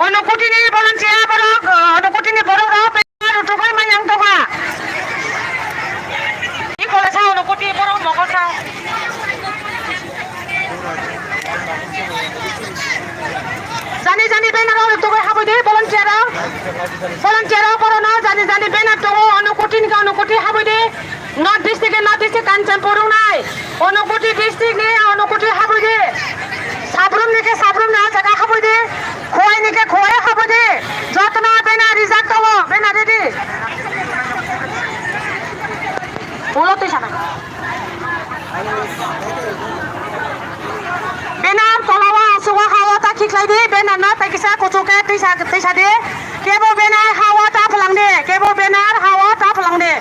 অনুকুটিনি volunteer borok অনুকুটিনি borok ro penar utukai manyang toka i kolesa অনুকুটি borok mokosa jani benar utukai habide volunteer borono jani benar to অনুকুটি habide North District Kanchan Porong nai অনুকুটি district ni অনুকুটি habide sabrum na jaga habide khoi nike khoi habide jotna bena result to bena dedi bolo to sana bena tolawa suwa hawa ta khiklai de bena na ta kisa kochoka tisa de kebo bena hawa ta phalang de kebo bena hawa ta phalang de